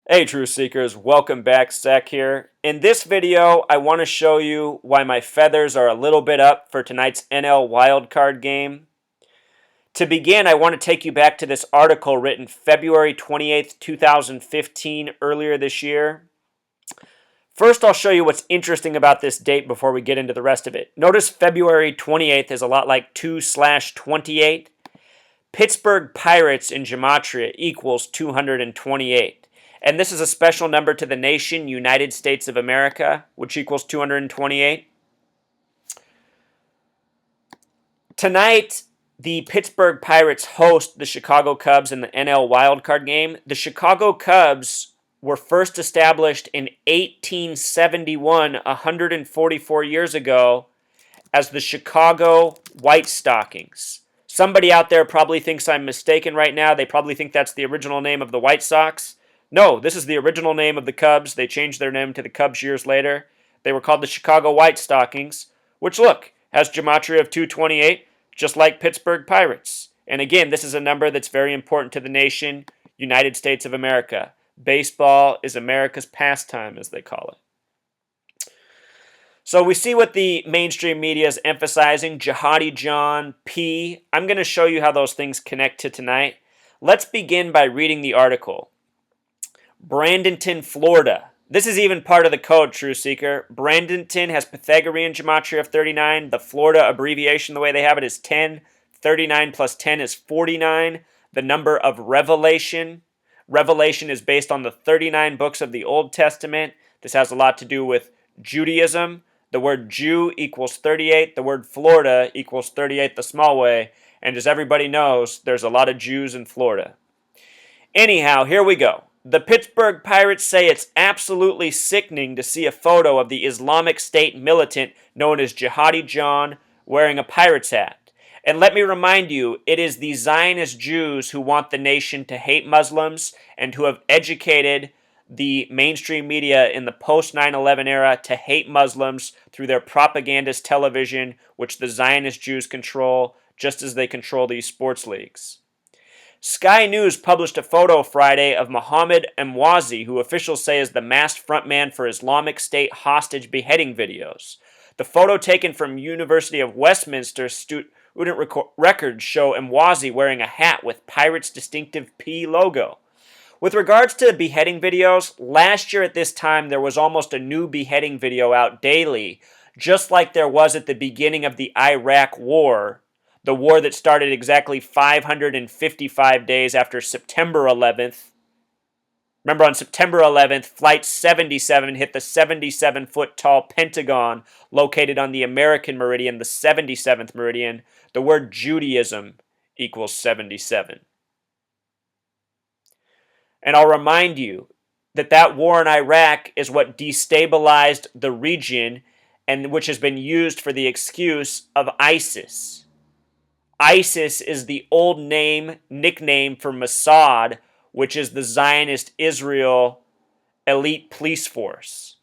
Hey Truth Seekers, welcome back, Zach here. In this video, I want to show you why my feathers are a little bit up for tonight's NL wildcard game. To begin, I want to take you back to this article written February 28th, 2015, earlier this year. First, I'll show you what's interesting about this date before we get into the rest of it. Notice February 28th is a lot like 2/28. Pittsburgh Pirates in Gematria equals 228. And this is a special number to the nation, United States of America, which equals 228. Tonight, the Pittsburgh Pirates host the Chicago Cubs in the NL wildcard game. The Chicago Cubs were first established in 1871, 144 years ago, as the Chicago White Stockings. Somebody out there probably thinks I'm mistaken right now. They probably think that's the original name of the White Sox. No, this is the original name of the Cubs. They changed their name to the Cubs years later. They were called the Chicago White Stockings, which, look, has gematria of 228, just like Pittsburgh Pirates. And again, this is a number that's very important to the nation, United States of America. Baseball is America's pastime, as they call it. So we see what the mainstream media is emphasizing, Jihadi John, P. I'm going to show you how those things connect to tonight. Let's begin by reading the article. Bradenton, Florida. This is even part of the code, True Seeker. Bradenton has Pythagorean gematria of 39. The Florida abbreviation, the way they have it, is 10. 39 plus 10 is 49. The number of revelation. Revelation is based on the 39 books of the Old Testament. This has a lot to do with Judaism. The word Jew equals 38. The word Florida equals 38 the small way. And as everybody knows, there's a lot of Jews in Florida. Anyhow, here we go. The Pittsburgh Pirates say it's absolutely sickening to see a photo of the Islamic State militant known as Jihadi John wearing a Pirates hat. And let me remind you, it is the Zionist Jews who want the nation to hate Muslims and who have educated the mainstream media in the post-9/11 era to hate Muslims through their propagandist television, which the Zionist Jews control, just as they control these sports leagues. Sky News published a photo Friday of Mohammed Emwazi, who officials say is the masked frontman for Islamic State hostage beheading videos. The photo taken from University of Westminster student records show Emwazi wearing a hat with Pirates' distinctive P logo. With regards to beheading videos, last year at this time there was almost a new beheading video out daily, just like there was at the beginning of the Iraq War. The war that started exactly 555 days after September 11th. Remember, on September 11th, Flight 77 hit the 77-foot-tall Pentagon located on the American meridian, the 77th meridian. The word Judaism equals 77. And I'll remind you that that war in Iraq is what destabilized the region and which has been used for the excuse of ISIS. ISIS is the old nickname for Mossad, which is the Zionist Israel elite police force.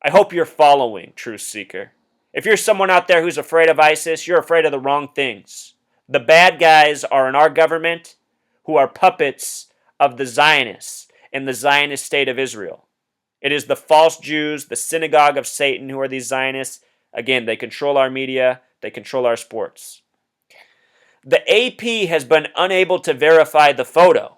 I hope you're following, Truth Seeker. If you're someone out there who's afraid of ISIS, you're afraid of the wrong things. The bad guys are in our government who are puppets of the Zionists in the Zionist state of Israel. It is the false Jews, the synagogue of Satan, who are these Zionists. Again, they control our media, they control our sports. The AP has been unable to verify the photo.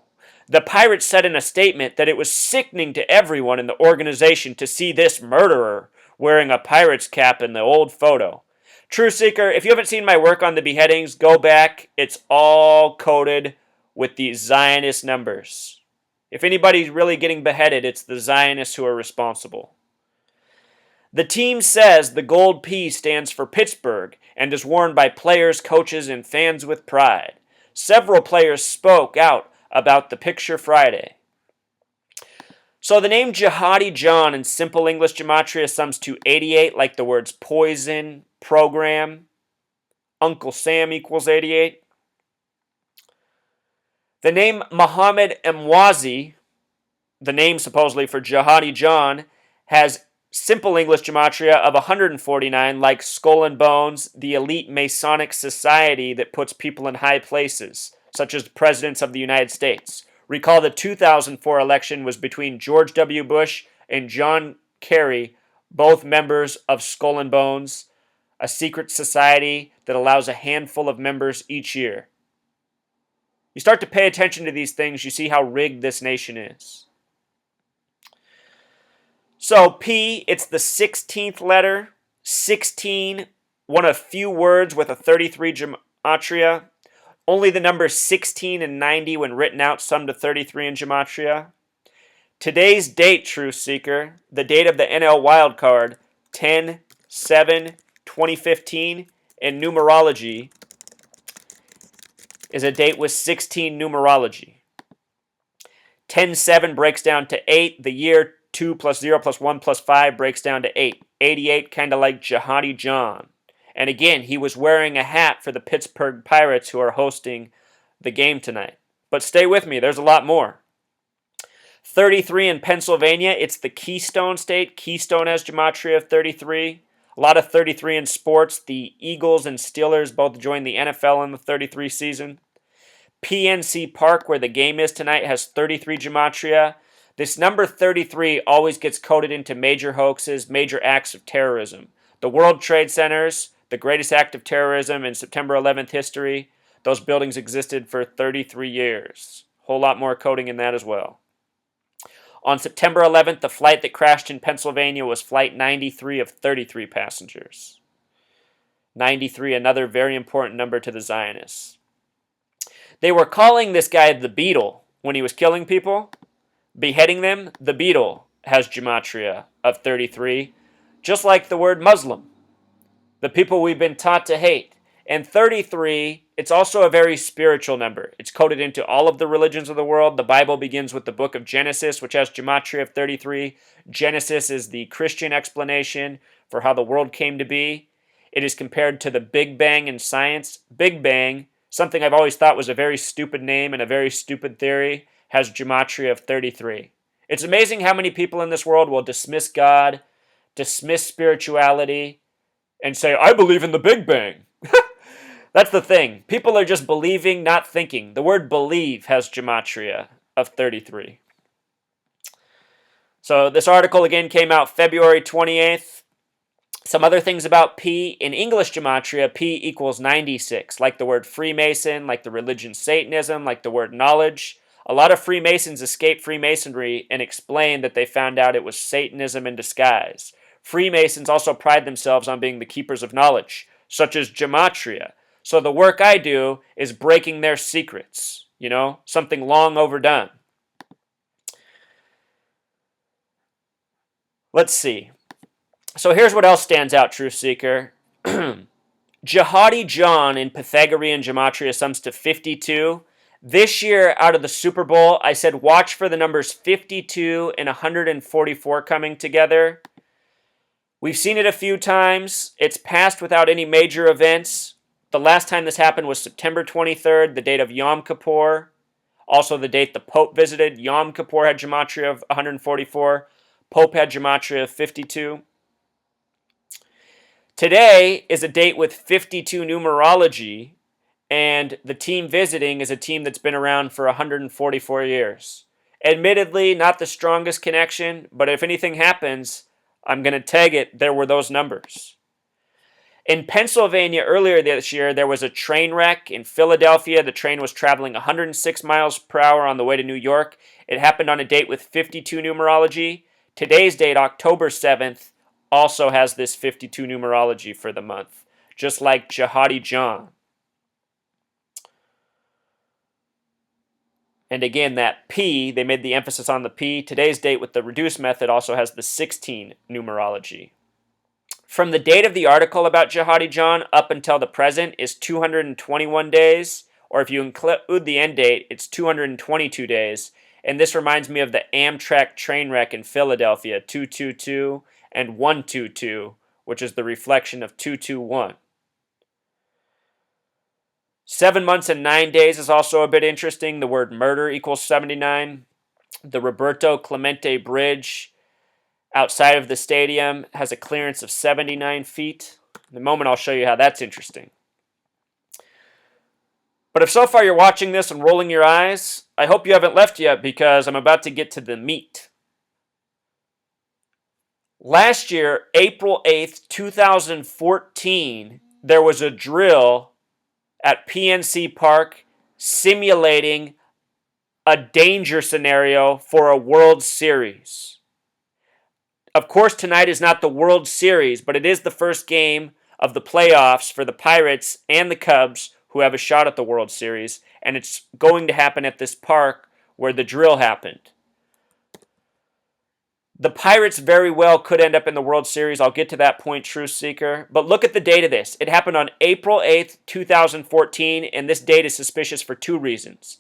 The Pirates said in a statement that it was sickening to everyone in the organization to see this murderer wearing a Pirates cap in the old photo. True Seeker, if you haven't seen my work on the beheadings, go back. It's all coded with these Zionist numbers. If anybody's really getting beheaded, it's the Zionists who are responsible. The team says the gold P stands for Pittsburgh and is worn by players, coaches, and fans with pride. Several players spoke out about the picture Friday. So the name Jihadi John in simple English gematria sums to 88, like the words poison, program. Uncle Sam equals 88. The name Mohammed Emwazi, the name supposedly for Jihadi John, has simple English gematria of 149, like Skull and Bones, the elite Masonic society that puts people in high places, such as presidents of the United States. Recall the 2004 election was between George W. Bush and John Kerry, both members of Skull and Bones, a secret society that allows a handful of members each year. You start to pay attention to these things, you see how rigged this nation is. So P, it's the 16th letter. 16, one of few words with a 33 gematria. Only the numbers 16 and 90 when written out sum to 33 in gematria. Today's date, Truth Seeker, the date of the NL wildcard, 10/7/2015, in numerology, is a date with 16 numerology. 10/7 breaks down to 8. The year 2 plus 0 plus 1 plus 5 breaks down to 8. 88, kind of like Jihadi John. And again, he was wearing a hat for the Pittsburgh Pirates who are hosting the game tonight. But stay with me, there's a lot more. 33 in Pennsylvania, it's the Keystone State. Keystone has gematria of 33. A lot of 33 in sports. The Eagles and Steelers both joined the NFL in the 33 season. PNC Park, where the game is tonight, has 33 gematria. This number 33 always gets coded into major hoaxes, major acts of terrorism. The World Trade Centers, the greatest act of terrorism in September 11th history, those buildings existed for 33 years. Whole lot more coding in that as well. On September 11th, the flight that crashed in Pennsylvania was Flight 93 of 33 passengers. 93, another very important number to the Zionists. They were calling this guy the Beetle when he was killing people, beheading them. The Beetle has gematria of 33, just like the word Muslim, the people we've been taught to hate. And 33, it's also a very spiritual number. It's coded into all of the religions of the world. The Bible begins with the book of Genesis, which has gematria of 33. Genesis is the Christian explanation for how the world came to be. It is compared to the Big Bang in science. Big Bang, something I've always thought was a very stupid name and a very stupid theory, has gematria of 33. It's amazing how many people in this world will dismiss God, dismiss spirituality, and say, I believe in the Big Bang. That's the thing. People are just believing, not thinking. The word believe has gematria of 33. So this article again came out February 28th. Some other things about P. In English gematria, P equals 96. Like the word Freemason, like the religion Satanism, like the word knowledge. A lot of Freemasons escaped Freemasonry and explained that they found out it was Satanism in disguise. Freemasons also pride themselves on being the keepers of knowledge, such as gematria. So the work I do is breaking their secrets, something long overdone. Let's see. So here's what else stands out, Truth Seeker. Jihadi John in Pythagorean gematria sums to 52. This year, out of the Super Bowl, I said watch for the numbers 52 and 144 coming together. We've seen it a few times. It's passed without any major events. The last time this happened was September 23rd, the date of Yom Kippur. Also the date the Pope visited. Yom Kippur had gematria of 144. Pope had gematria of 52. Today is a date with 52 numerology, and the team visiting is a team that's been around for 144 years. Admittedly, not the strongest connection, but if anything happens, I'm going to tag it, there were those numbers. In Pennsylvania earlier this year, there was a train wreck. In Philadelphia, the train was traveling 106 miles per hour on the way to New York. It happened on a date with 52 numerology. Today's date, October 7th, also has this 52 numerology for the month, just like Jihadi John. And again, that P, they made the emphasis on the P. Today's date with the reduced method also has the 16 numerology. From the date of the article about Jihadi John up until the present is 221 days, or if you include the end date, it's 222 days. And this reminds me of the Amtrak train wreck in Philadelphia, 222 and 122, which is the reflection of 221. 7 months and 9 days is also a bit interesting. The word murder equals 79. The Roberto Clemente Bridge outside of the stadium has a clearance of 79 feet. In a moment, I'll show you how that's interesting. But if so far you're watching this and rolling your eyes, I hope you haven't left yet because I'm about to get to the meat. Last year, April 8th, 2014, there was a drill at PNC Park simulating a danger scenario for a World Series. Of course, tonight is not the World Series, but it is the first game of the playoffs for the Pirates and the Cubs, who have a shot at the World Series, and it's going to happen at this park where the drill happened. The Pirates very well could end up in the World Series. I'll get to that point, Truth Seeker. But look at the date of this. It happened on April 8th, 2014, and this date is suspicious for two reasons.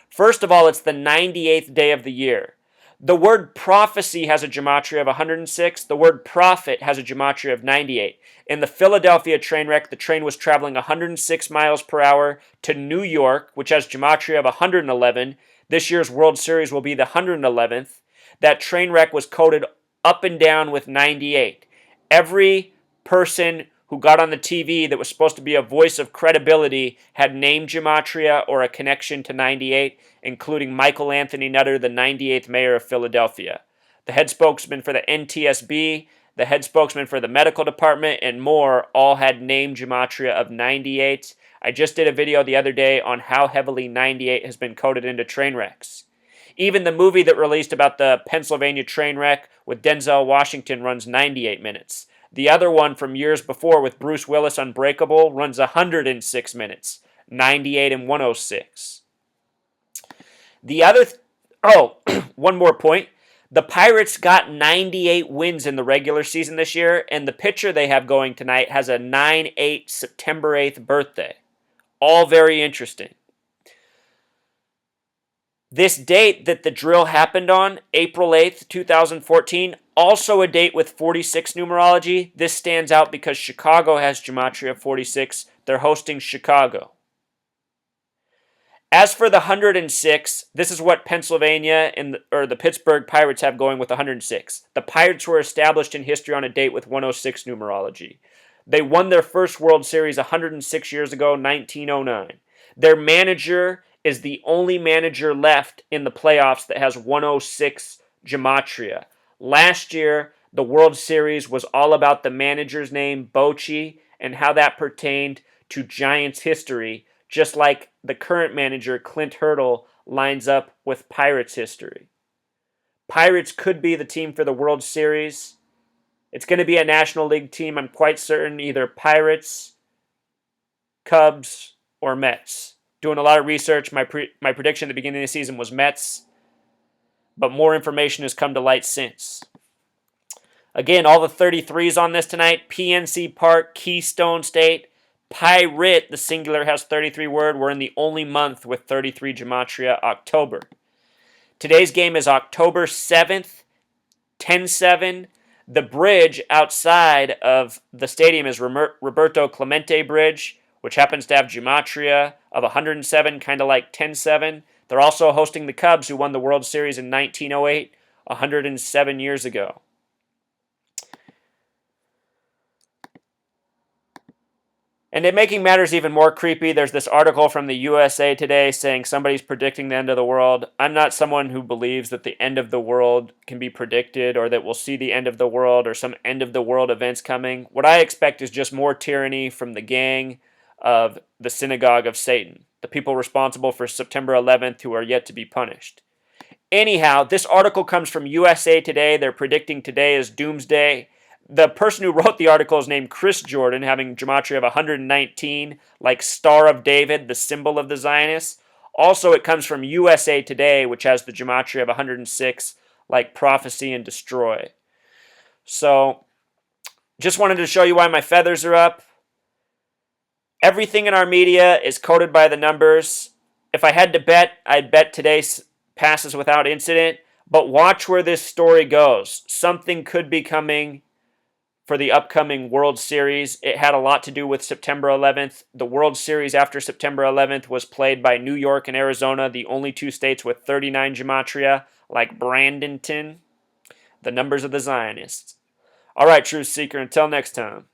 First of all, it's the 98th day of the year. The word prophecy has a gematria of 106. The word prophet has a gematria of 98. In the Philadelphia train wreck, the train was traveling 106 miles per hour to New York, which has gematria of 111. This year's World Series will be the 111th. That train wreck was coded up and down with 98. Every person who got on the TV that was supposed to be a voice of credibility had name gematria or a connection to 98, including Michael Anthony Nutter, the 98th mayor of Philadelphia. The head spokesman for the NTSB, the head spokesman for the medical department, and more all had name gematria of 98. I just did a video the other day on how heavily 98 has been coded into train wrecks. Even the movie that released about the Pennsylvania train wreck with Denzel Washington runs 98 minutes. The other one from years before with Bruce Willis, Unbreakable, runs 106 minutes, 98 and 106. One more point. The Pirates got 98 wins in the regular season this year, and the pitcher they have going tonight has a 9/8 September 8th birthday. All very interesting. This date that the drill happened on, April 8th, 2014, also a date with 46 numerology. This stands out because Chicago has gematria of 46. They're hosting Chicago. As for the 106, this is what Pennsylvania or the Pittsburgh Pirates have going with 106. The Pirates were established in history on a date with 106 numerology. They won their first World Series 106 years ago, 1909. Their manager is the only manager left in the playoffs that has 106 gematria. Last year, the World Series was all about the manager's name, Bochy, and how that pertained to Giants history, just like the current manager, Clint Hurdle, lines up with Pirates history. Pirates could be the team for the World Series. It's going to be a National League team, I'm quite certain, either Pirates, Cubs, or Mets. Doing a lot of research. My prediction at the beginning of the season was Mets, but more information has come to light since. Again, all the 33s on this tonight. PNC Park, Keystone State, Pirate, the singular has 33 word. We're in the only month with 33 gematria, October. Today's game is October 7th, 10-7. The bridge outside of the stadium is Roberto Clemente Bridge, which happens to have gematria of 107, kind of like 10-7. They're also hosting the Cubs, who won the World Series in 1908, 107 years ago. And in making matters even more creepy, there's this article from the USA Today saying somebody's predicting the end of the world. I'm not someone who believes that the end of the world can be predicted or that we'll see the end of the world or some end of the world events coming. What I expect is just more tyranny from the gang of the synagogue of Satan, the people responsible for September 11th who are yet to be punished. Anyhow, this article comes from USA Today. They're predicting today is doomsday. The person who wrote the article is named Chris Jordan, having gematria of 119, like Star of David, the symbol of the Zionists. Also, it comes from USA Today, which has the gematria of 106, like prophecy and destroy. So, just wanted to show you why my feathers are up. Everything in our media is coded by the numbers. If I had to bet, I'd bet today passes without incident. But watch where this story goes. Something could be coming for the upcoming World Series. It had a lot to do with September 11th. The World Series after September 11th was played by New York and Arizona, the only two states with 39 gematria, like Bradenton. The numbers of the Zionists. All right, Truth Seeker, until next time.